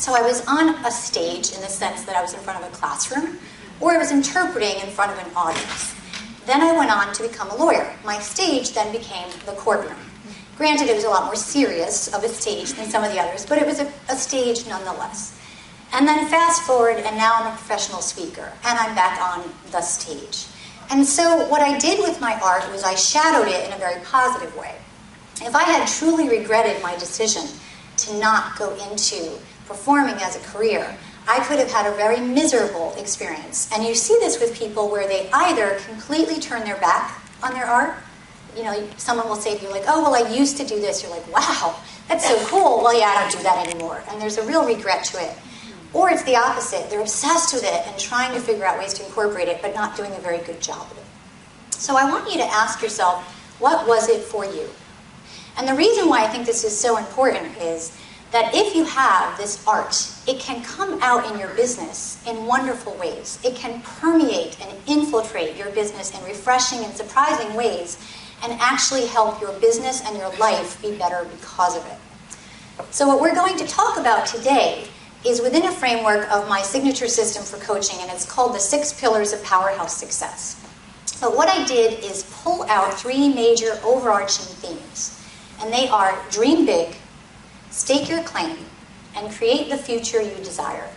So I was on a stage in the sense that I was in front of a classroom, or I was interpreting in front of an audience. Then I went on to become a lawyer. My stage then became the courtroom. Granted, it was a lot more serious of a stage than some of the others, but it was a stage nonetheless. And then fast forward, and now I'm a professional speaker, and I'm back on the stage. And so what I did with my art was I shadowed it in a very positive way. If I had truly regretted my decision to not go into performing as a career, I could have had a very miserable experience. And you see this with people where they either completely turn their back on their art. You know, someone will say to you like, oh, well, I used to do this. You're like, wow, that's so cool. Well, yeah, I don't do that anymore. And there's a real regret to it. Or it's the opposite. They're obsessed with it and trying to figure out ways to incorporate it, but not doing a very good job of it. So I want you to ask yourself, what was it for you? And the reason why I think this is so important is that if you have this art, it can come out in your business in wonderful ways. It can permeate and infiltrate your business in refreshing and surprising ways and actually help your business and your life be better because of it. So what we're going to talk about today is within a framework of my signature system for coaching, and it's called the 6 Pillars of Powerhouse Success. But what I did is pull out 3 major overarching themes, and they are dream big, stake your claim, and create the future you desire.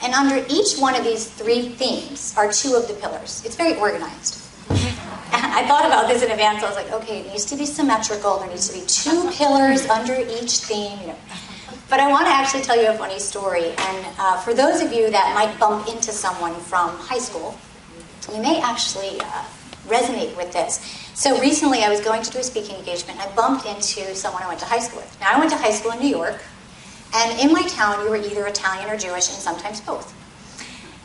And under each one of these 3 themes are 2 of the pillars. It's very organized. I thought about this in advance. I was like, okay, it needs to be symmetrical. There needs to be 2 pillars under each theme. You know. But I want to actually tell you a funny story. And for those of you that might bump into someone from high school, you may actually resonate with this. So recently I was going to do a speaking engagement. I bumped into someone I went to high school with. Now I went to high school in New York. And in my town, you were either Italian or Jewish, and sometimes both.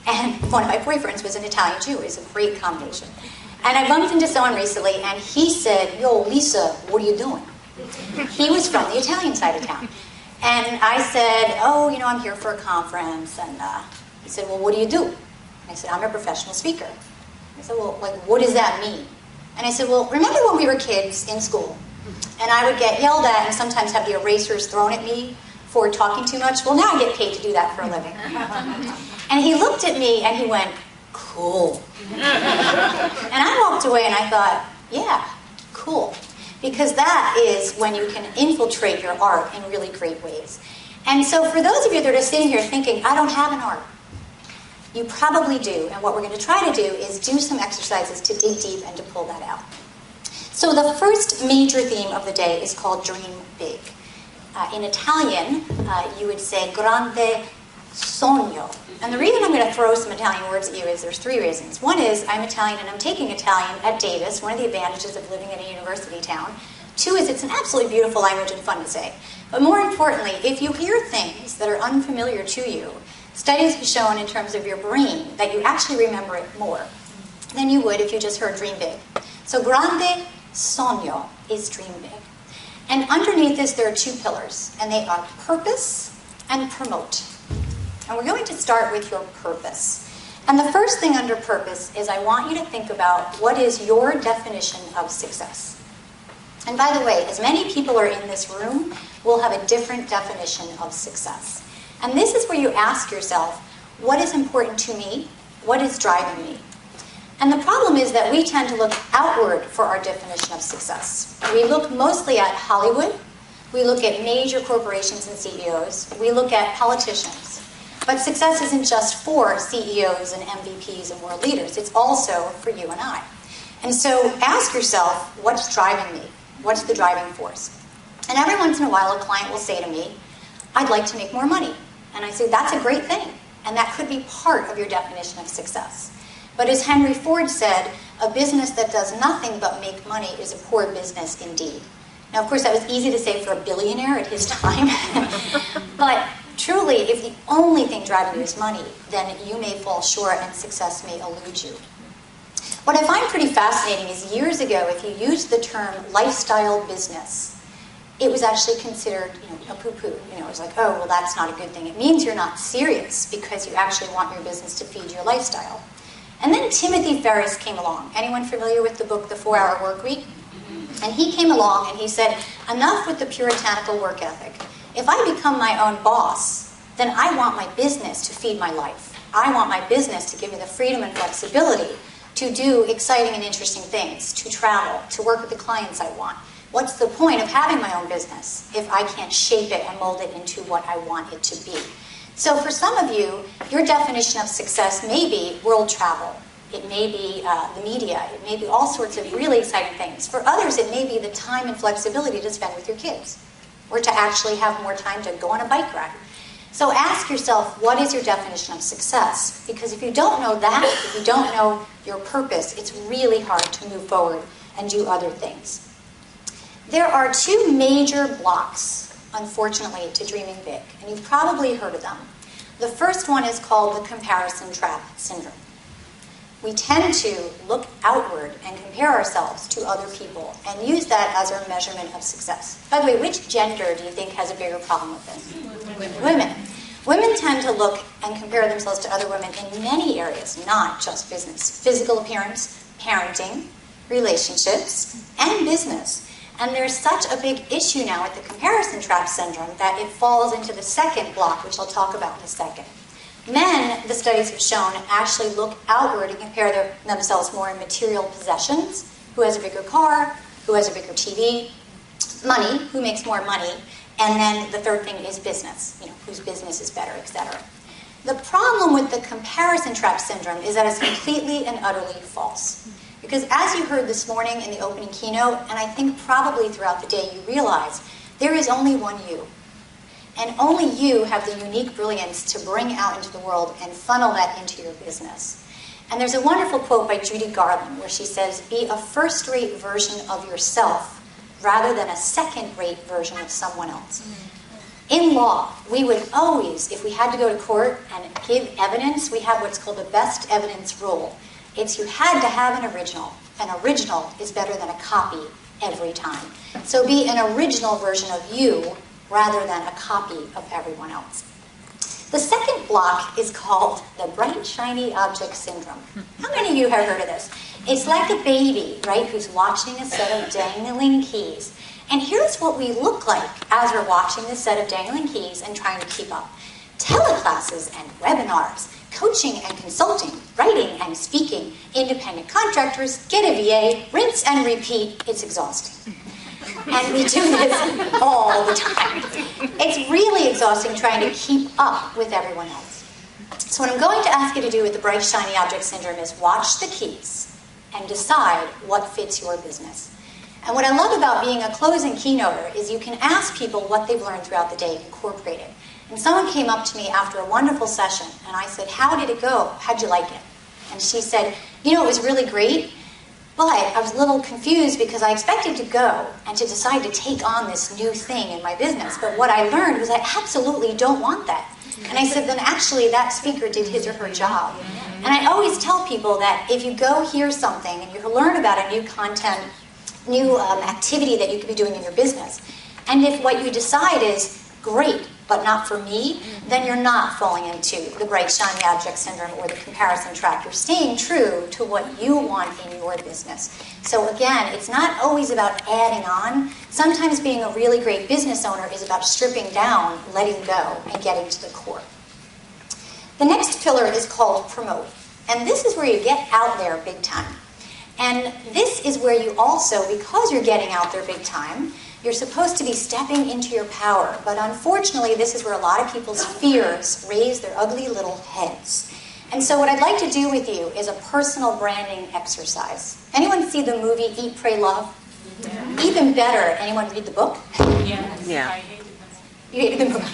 And one of my boyfriends was an Italian Jew. It was a great combination. And I bumped into someone recently, and he said, yo, Lisa, what are you doing? He was from the Italian side of town. And I said, oh, you know, I'm here for a conference. And he said, well, what do you do? And I said, I'm a professional speaker. I said, well, like, what does that mean? And I said, well, remember when we were kids in school, and I would get yelled at and sometimes have the erasers thrown at me for talking too much? Well, now I get paid to do that for a living. And he looked at me and he went, cool. And I walked away and I thought, yeah, cool. Because that is when you can infiltrate your art in really great ways. And so for those of you that are sitting here thinking, I don't have an art, you probably do. And what we're going to try to do is do some exercises to dig deep and to pull that out. So the first major theme of the day is called Dream Big. In Italian, you would say grande sogno. And the reason I'm going to throw some Italian words at you is there's 3 reasons. One is I'm Italian and I'm taking Italian at Davis, one of the advantages of living in a university town. 2 is it's an absolutely beautiful language and fun to say. But more importantly, if you hear things that are unfamiliar to you, studies have shown in terms of your brain that you actually remember it more than you would if you just heard dream big. So grande sogno is dream big. And underneath this, there are 2 pillars, and they are purpose and promote. And we're going to start with your purpose. And the first thing under purpose is I want you to think about what is your definition of success. And by the way, as many people are in this room, will have a different definition of success. And this is where you ask yourself, what is important to me? What is driving me? And the problem is that we tend to look outward for our definition of success. We look mostly at Hollywood. We look at major corporations and CEOs. We look at politicians. But success isn't just for CEOs and MVPs and world leaders. It's also for you and I. And so ask yourself, what's driving me? What's the driving force? And every once in a while, a client will say to me, I'd like to make more money. And I say, that's a great thing. And that could be part of your definition of success. But as Henry Ford said, a business that does nothing but make money is a poor business indeed. Now, of course, that was easy to say for a billionaire at his time. But truly, if the only thing driving you is money, then you may fall short and success may elude you. What I find pretty fascinating is years ago, if you used the term lifestyle business, it was actually considered, a poo-poo. It was like, oh, well, that's not a good thing. It means you're not serious because you actually want your business to feed your lifestyle. And then Timothy Ferriss came along. Anyone familiar with the book, The 4-Hour Workweek? And he came along and he said, enough with the puritanical work ethic. If I become my own boss, then I want my business to feed my life. I want my business to give me the freedom and flexibility to do exciting and interesting things, to travel, to work with the clients I want. What's the point of having my own business if I can't shape it and mold it into what I want it to be? So for some of you, your definition of success may be world travel. It may be the media. It may be all sorts of really exciting things. For others, it may be the time and flexibility to spend with your kids, or to actually have more time to go on a bike ride. So ask yourself, what is your definition of success? Because if you don't know that, if you don't know your purpose, it's really hard to move forward and do other things. There are two major blocks, unfortunately, to dreaming big, and you've probably heard of them. The first one is called the comparison trap syndrome. We tend to look outward and compare ourselves to other people and use that as our measurement of success. By the way, which gender do you think has a bigger problem with this? Women. Women tend to look and compare themselves to other women in many areas, not just business. Physical appearance, parenting, relationships, and business. And there's such a big issue now with the comparison trap syndrome that it falls into the second block, which I'll talk about in a second. Men, the studies have shown, actually look outward and compare themselves more in material possessions. Who has a bigger car? Who has a bigger TV? Money. Who makes more money? And then the third thing is business. Whose business is better, etc. The problem with the comparison trap syndrome is that it's completely and utterly false. Because as you heard this morning in the opening keynote, and I think probably throughout the day, you realize there is only one you. And only you have the unique brilliance to bring out into the world and funnel that into your business. And there's a wonderful quote by Judy Garland where she says, "Be a first-rate version of yourself rather than a second-rate version of someone else." In law, we would always, if we had to go to court and give evidence, we have what's called the best evidence rule. It's you had to have an original. An original is better than a copy every time. So be an original version of you rather than a copy of everyone else. The second block is called the bright, shiny object syndrome. How many of you have heard of this? It's like a baby, right, who's watching a set of dangling keys. And here's what we look like as we're watching this set of dangling keys and trying to keep up. Teleclasses and webinars, coaching and consulting, writing and speaking, independent contractors, get a VA, rinse and repeat. It's exhausting. And we do this all the time. It's really exhausting trying to keep up with everyone else. So what I'm going to ask you to do with the bright, shiny object syndrome is watch the keys and decide what fits your business. And what I love about being a closing keynoter is you can ask people what they've learned throughout the day and incorporate it. And someone came up to me after a wonderful session, and I said, "How did it go? How'd you like it?" And she said, "It was really great, but I was a little confused because I expected to go and to decide to take on this new thing in my business. But what I learned was I absolutely don't want that." And I said, "Then actually that speaker did his or her job." And I always tell people that if you go hear something and you learn about a new content, new activity that you could be doing in your business, and if what you decide is great, but not for me, then you're not falling into the bright, shiny object syndrome or the comparison trap. You're staying true to what you want in your business. So again, it's not always about adding on. Sometimes being a really great business owner is about stripping down, letting go, and getting to the core. The next pillar is called promote. And this is where you get out there big time. And this is where you also, because you're getting out there big time, you're supposed to be stepping into your power. But unfortunately, this is where a lot of people's fears raise their ugly little heads. And so what I'd like to do with you is a personal branding exercise. Anyone see the movie Eat, Pray, Love? Yeah. Even better, anyone read the book? Yes. Yeah. I hated the book. You hated the book.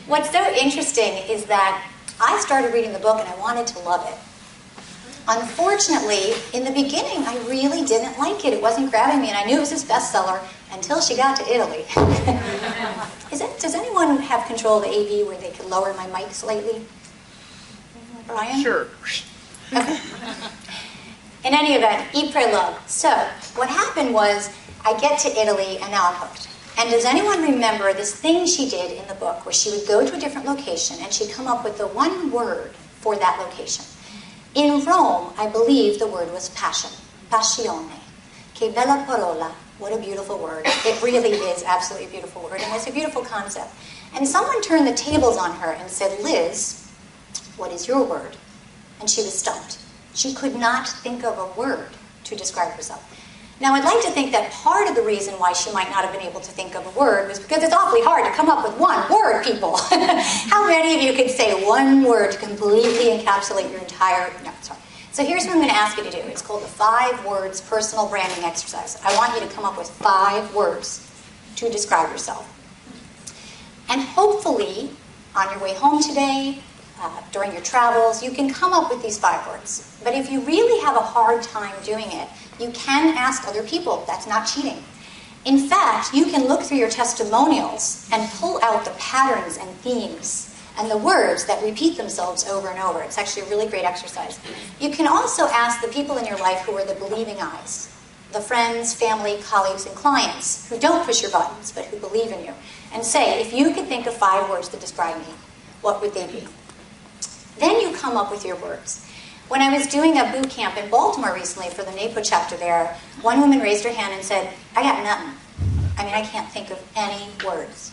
What's so interesting is that I started reading the book and I wanted to love it. Unfortunately, in the beginning, I really didn't like it. It wasn't grabbing me, and I knew it was his bestseller until she got to Italy. Does anyone have control of the AV where they could lower my mic slightly? Brian? Sure. Okay. In any event, Eat, Pray, Love. So, what happened was, I get to Italy, and now I'm hooked. And does anyone remember this thing she did in the book where she would go to a different location and she'd come up with the one word for that location? In Rome, I believe the word was passion. Passione. Che bella parola. What a beautiful word. It really is absolutely a beautiful word, and it's a beautiful concept. And someone turned the tables on her and said, Liz, what is your word? And she was stumped. She could not think of a word to describe herself. Now, I'd like to think that part of the reason why she might not have been able to think of a word was because it's awfully hard to come up with one word, people. How many of you could say one word to completely encapsulate your entire... No, sorry. So here's what I'm going to ask you to do. It's called the 5 words personal branding exercise. I want you to come up with 5 words to describe yourself. And hopefully, on your way home today, during your travels, you can come up with these 5 words. But if you really have a hard time doing it, you can ask other people. That's not cheating. In fact, you can look through your testimonials and pull out the patterns and themes and the words that repeat themselves over and over. It's actually a really great exercise. You can also ask the people in your life who are the believing eyes, the friends, family, colleagues, and clients who don't push your buttons but who believe in you, and say, if you could think of 5 words to describe me, what would they be? Then you come up with your words. When I was doing a boot camp in Baltimore recently for the NAPO chapter there, one woman raised her hand and said, I got nothing. I mean, I can't think of any words.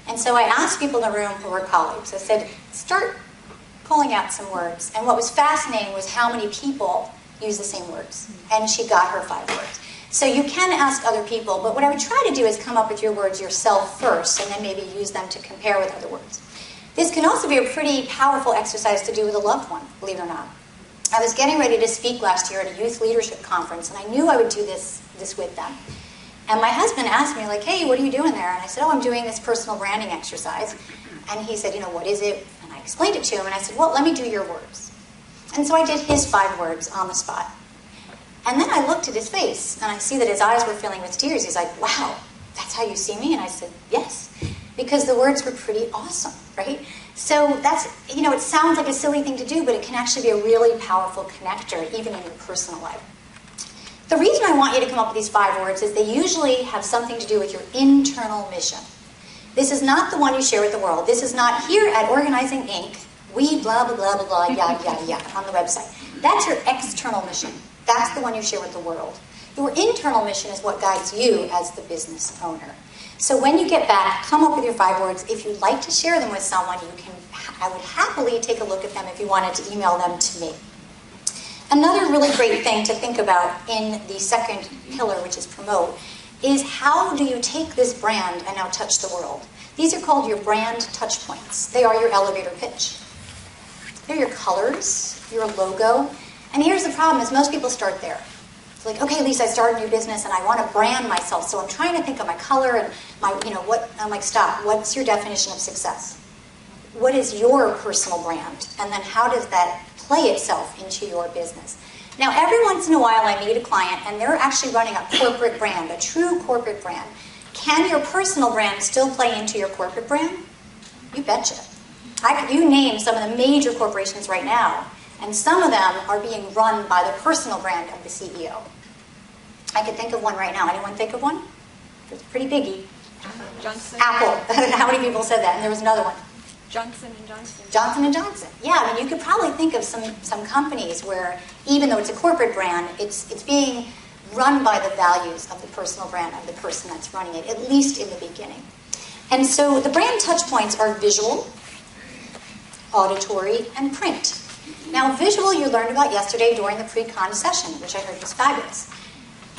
And so I asked people in the room who were colleagues, I said, start pulling out some words. And what was fascinating was how many people use the same words. And she got her 5 words. So you can ask other people, but what I would try to do is come up with your words yourself first, and then maybe use them to compare with other words. This can also be a pretty powerful exercise to do with a loved one, believe it or not. I was getting ready to speak last year at a youth leadership conference, and I knew I would do this with them. And my husband asked me, like, hey, what are you doing there? And I said, oh, I'm doing this personal branding exercise. And he said, you know, what is it? And I explained it to him, and I said, well, let me do your words. And so I did his 5 words on the spot. And then I looked at his face, and I see that his eyes were filling with tears. He's like, wow, that's how you see me? And I said, yes, because the words were pretty awesome, right? So that's, you know, it sounds like a silly thing to do, but it can actually be a really powerful connector, even in your personal life. The reason I want you to come up with these 5 words is they usually have something to do with your internal mission. This is not the one you share with the world. This is not here at Organizing Inc. We blah, blah, blah, blah, blah, yada, yada, yada on the website. That's your external mission. That's the one you share with the world. Your internal mission is what guides you as the business owner. So when you get back, come up with your 5 words. If you'd like to share them with someone, I would happily take a look at them if you wanted to email them to me. Another really great thing to think about in the second pillar, which is promote, is how do you take this brand and now touch the world? These are called your brand touch points. They are your elevator pitch. They're your colors, your logo. And here's the problem is most people start there. It's like, okay, Lisa, I started a new business and I want to brand myself. So I'm trying to think of my color and my, you know, what, I'm like, stop. What's your definition of success? What is your personal brand? And then how does that play itself into your business? Now, every once in a while I meet a client and they're actually running a corporate brand, a true corporate brand. Can your personal brand still play into your corporate brand? You betcha. You name some of the major corporations right now, and some of them are being run by the personal brand of the CEO. I can think of one right now. Anyone think of one? It's pretty biggie. Johnson. Apple. How many people said that? And there was another one. Johnson & Johnson. Johnson & Johnson. Yeah, I mean, you could probably think of some companies where, even though it's a corporate brand, it's being run by the values of the personal brand of the person that's running it, at least in the beginning. And so the brand touch points are visual, auditory, and print. Now, visual you learned about yesterday during the pre-con session, which I heard was fabulous.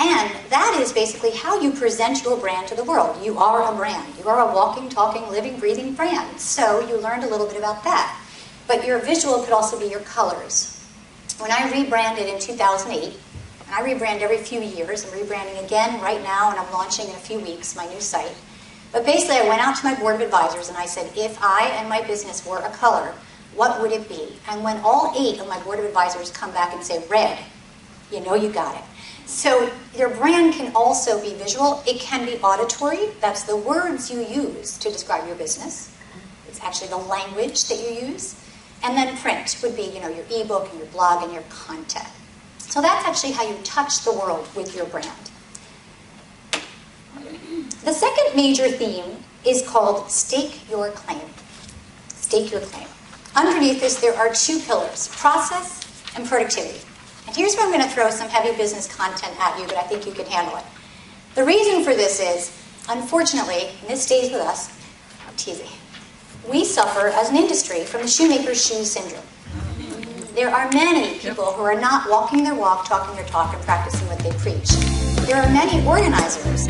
And that is basically how you present your brand to the world. You are a brand. You are a walking, talking, living, breathing brand. So you learned a little bit about that. But your visual could also be your colors. When I rebranded in 2008, and I rebrand every few years, I'm rebranding again right now, and I'm launching in a few weeks my new site. But basically, I went out to my board of advisors and I said, if I and my business were a color, what would it be? And when all 8 of my board of advisors come back and say red, you know you got it. So your brand can also be visual. It can be auditory. That's the words you use to describe your business. It's actually the language that you use. And then print would be, you know, your ebook and your blog and your content. So that's actually how you touch the world with your brand. The second major theme is called stake your claim. Stake your claim. Underneath this, there are 2 pillars, process and productivity. And here's where I'm going to throw some heavy business content at you, but I think you can handle it. The reason for this is, unfortunately, and this stays with us, I'm teasing, we suffer as an industry from the shoemaker's shoes syndrome. There are many people who are not walking their walk, talking their talk, and practicing what they preach. There are many organizers